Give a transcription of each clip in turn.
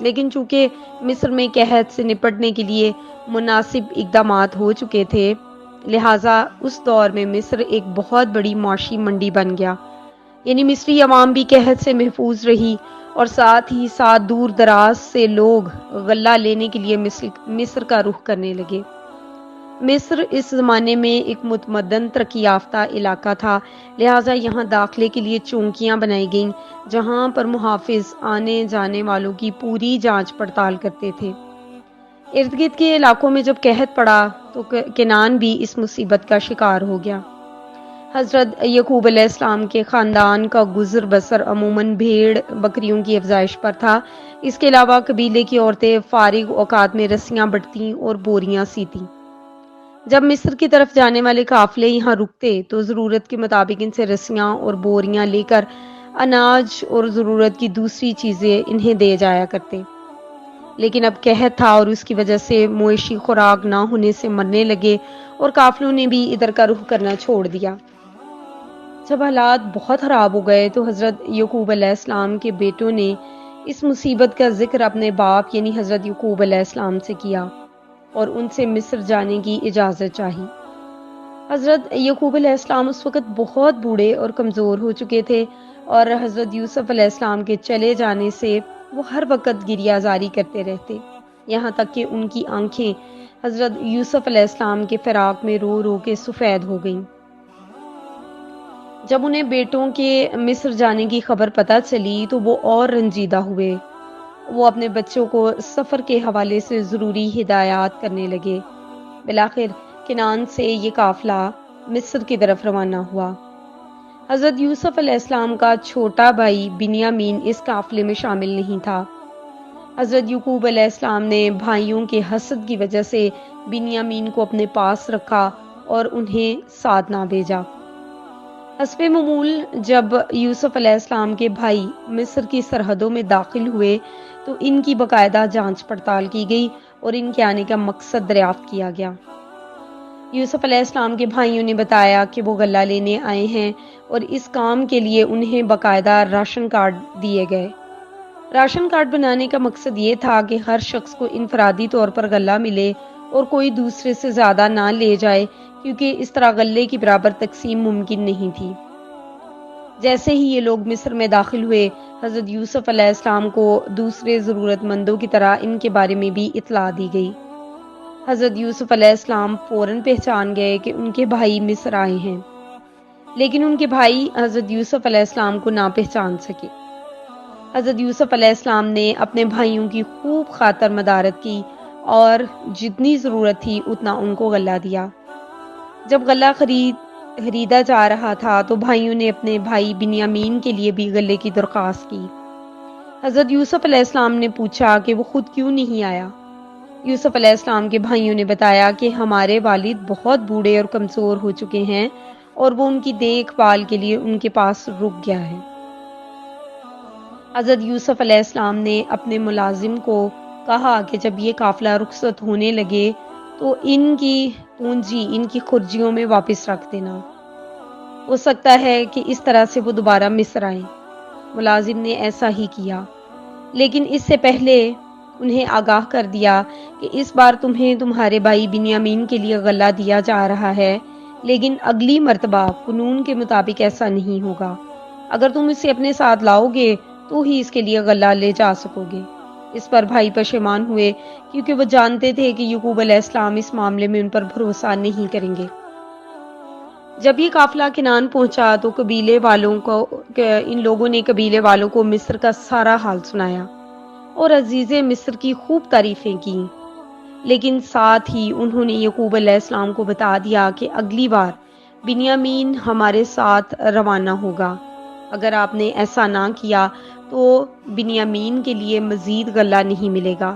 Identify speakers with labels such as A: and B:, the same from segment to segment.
A: لیکن چونکہ مصر میں قحط سے نپٹنے کے لیے مناسب اقدامات ہو چکے تھے، لہٰذا اس دور میں مصر ایک بہت بڑی معاشی منڈی بن گیا، یعنی مصری عوام بھی قحط سے محفوظ رہی اور ساتھ ہی ساتھ دور دراز سے لوگ غلہ لینے کے لیے مصر کا رخ کرنے لگے۔ مصر اس زمانے میں ایک متمدن ترقی یافتہ علاقہ تھا، لہٰذا یہاں داخلے کے لیے چوکیاں بنائی گئیں جہاں پر محافظ آنے جانے والوں کی پوری جانچ پڑتال کرتے تھے۔ ارد گرد کے علاقوں میں جب قحط پڑا تو کنعان بھی اس مصیبت کا شکار ہو گیا۔ حضرت یعقوب علیہ السلام کے خاندان کا گزر بسر عموماً بھیڑ بکریوں کی افزائش پر تھا۔ اس کے علاوہ قبیلے کی عورتیں فارغ اوقات میں رسیاں بٹتیں اور بوریاں سیتیں۔ جب مصر کی طرف جانے والے قافلے یہاں رکتے تو ضرورت کے مطابق ان سے رسیاں اور بوریاں لے کر اناج اور ضرورت کی دوسری چیزیں انہیں دے جایا کرتے، لیکن اب قحط تھا اور اس کی وجہ سے مویشی خوراک نہ ہونے سے مرنے لگے اور قافلوں نے بھی ادھر کا رخ کرنا چھوڑ دیا۔ جب حالات بہت خراب ہو گئے تو حضرت یعقوب علیہ السلام کے بیٹوں نے اس مصیبت کا ذکر اپنے باپ یعنی حضرت یعقوب علیہ السلام سے کیا اور ان سے مصر جانے کی اجازت چاہی۔ حضرت یعقوب علیہ السلام اس وقت بہت بوڑھے اور کمزور ہو چکے تھے اور حضرت یوسف علیہ السلام کے چلے جانے سے وہ ہر وقت گریہ زاری کرتے رہتے، یہاں تک کہ ان کی آنکھیں حضرت یوسف علیہ السلام کے فراق میں رو رو کے سفید ہو گئیں۔ جب انہیں بیٹوں کے مصر جانے کی خبر پتہ چلی تو وہ اور رنجیدہ ہوئے۔ وہ اپنے بچوں کو سفر کے حوالے سے ضروری ہدایات کرنے لگے۔ بالآخر کنعان سے یہ قافلہ مصر کی طرف روانہ ہوا۔ حضرت یوسف علیہ السلام کا چھوٹا بھائی بنیامین اس قافلے میں شامل نہیں تھا۔ حضرت یعقوب علیہ السلام نے بھائیوں کے حسد کی وجہ سے بنیامین کو اپنے پاس رکھا اور انہیں ساتھ نہ بھیجا۔ حسب معمول جب یوسف علیہ السلام کے بھائی مصر کی سرحدوں میں داخل ہوئے تو ان کی باقاعدہ جانچ پڑتال کی گئی اور ان کے آنے کا مقصد دریافت کیا گیا۔ یوسف علیہ السلام کے بھائیوں نے بتایا کہ وہ غلہ لینے آئے ہیں اور اس کام کے لیے انہیں باقاعدہ راشن کارڈ دیے گئے۔ راشن کارڈ بنانے کا مقصد یہ تھا کہ ہر شخص کو انفرادی طور پر غلہ ملے اور کوئی دوسرے سے زیادہ نہ لے جائے، کیونکہ اس طرح غلے کی برابر تقسیم ممکن نہیں تھی۔ جیسے ہی یہ لوگ مصر میں داخل ہوئے، حضرت یوسف علیہ السلام کو دوسرے ضرورت مندوں کی طرح ان کے بارے میں بھی اطلاع دی گئی۔ حضرت یوسف علیہ السلام فوراً پہچان گئے کہ ان کے بھائی مصر آئے ہیں، لیکن ان کے بھائی حضرت یوسف علیہ السلام کو نہ پہچان سکے۔ حضرت یوسف علیہ السلام نے اپنے بھائیوں کی خوب خاطر مدارت کی اور جتنی ضرورت تھی اتنا ان کو غلہ دیا۔ جب غلہ خریدا جا رہا تھا تو بھائیوں نے اپنے بھائی بنیامین کے لیے بھی غلے کی درخواست کی۔ حضرت یوسف علیہ السلام نے پوچھا کہ وہ خود کیوں نہیں آیا۔ یوسف علیہ السلام کے بھائیوں نے بتایا کہ ہمارے والد بہت بوڑھے اور کمزور ہو چکے ہیں اور وہ ان کی دیکھ بھال کے لیے ان کے پاس رک گیا ہے۔ حضرت یوسف علیہ السلام نے اپنے ملازم کو کہا کہ جب یہ قافلہ رخصت ہونے لگے تو ان کی پونجی ان کی خرجیوں میں واپس رکھ دینا، ہو سکتا ہے کہ اس طرح سے وہ دوبارہ مصر آئیں۔ ملازم نے ایسا ہی کیا، لیکن اس سے پہلے انہیں آگاہ کر دیا کہ اس بار تمہیں تمہارے بھائی بنیامین کے لیے غلہ دیا جا رہا ہے، لیکن اگلی مرتبہ قانون کے مطابق ایسا نہیں ہوگا۔ اگر تم اسے اپنے ساتھ لاؤ گے تو ہی اس کے لیے غلہ لے جا سکو گے۔ اس پر بھائی پشیمان ہوئے کیونکہ وہ جانتے تھے کہ یعقوب علیہ السلام اس معاملے میں ان پر بھروسہ نہیں کریں گے۔ جب یہ قافلہ کنعان پہنچا تو ان لوگوں نے قبیلے والوں کو مصر کا سارا حال سنایا اور عزیز مصر کی خوب تعریفیں کی، لیکن ساتھ ہی انہوں نے یعقوب علیہ السلام کو بتا دیا کہ اگلی بار بنیامین ہمارے ساتھ روانہ ہوگا۔ اگر آپ نے ایسا نہ کیا تو بنیامین کے لیے مزید غلہ نہیں ملے گا۔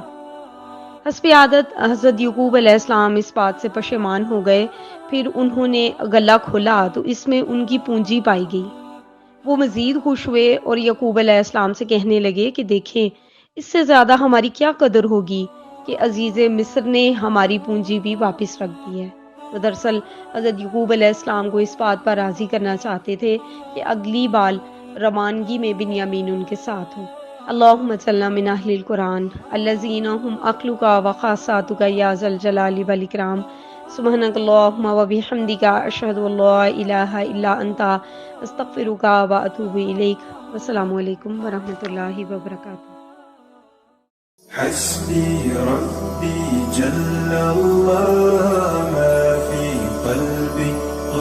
A: حسب عادت حضرت یعقوب علیہ السلام اس بات سے پشیمان ہو گئے۔ پھر انہوں نے غلہ کھولا تو اس میں ان کی پونجی پائی گئی۔ وہ مزید خوش ہوئے اور یعقوب علیہ السلام سے کہنے لگے کہ دیکھیں، اس سے زیادہ ہماری کیا قدر ہوگی کہ عزیز مصر نے ہماری پونجی بھی واپس رکھ دی ہے۔ وہ دراصل حضرت یعقوب علیہ السلام کو اس بات پر راضی کرنا چاہتے تھے کہ اگلی بار روانگی میں بنیامین ان کے ساتھ ہو۔ اللهم اجعلنا من أهل القرآن الذين هم أهلك وخاصتك يا ذا الجلال والإكرام سبحانك اللهم وبحمدك أشهد أن لا إله إلا أنت أستغفرك وأتوب إليك والسلام عليكم ورحمة الله وبركاته.
B: حسبي ربي جل الله ما في قلبي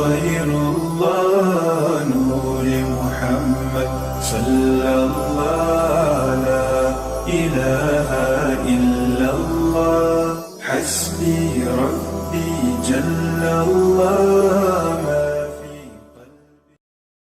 B: غير الله نور محمد صلى الله لا إله إلا الله حسبي ربي جل الله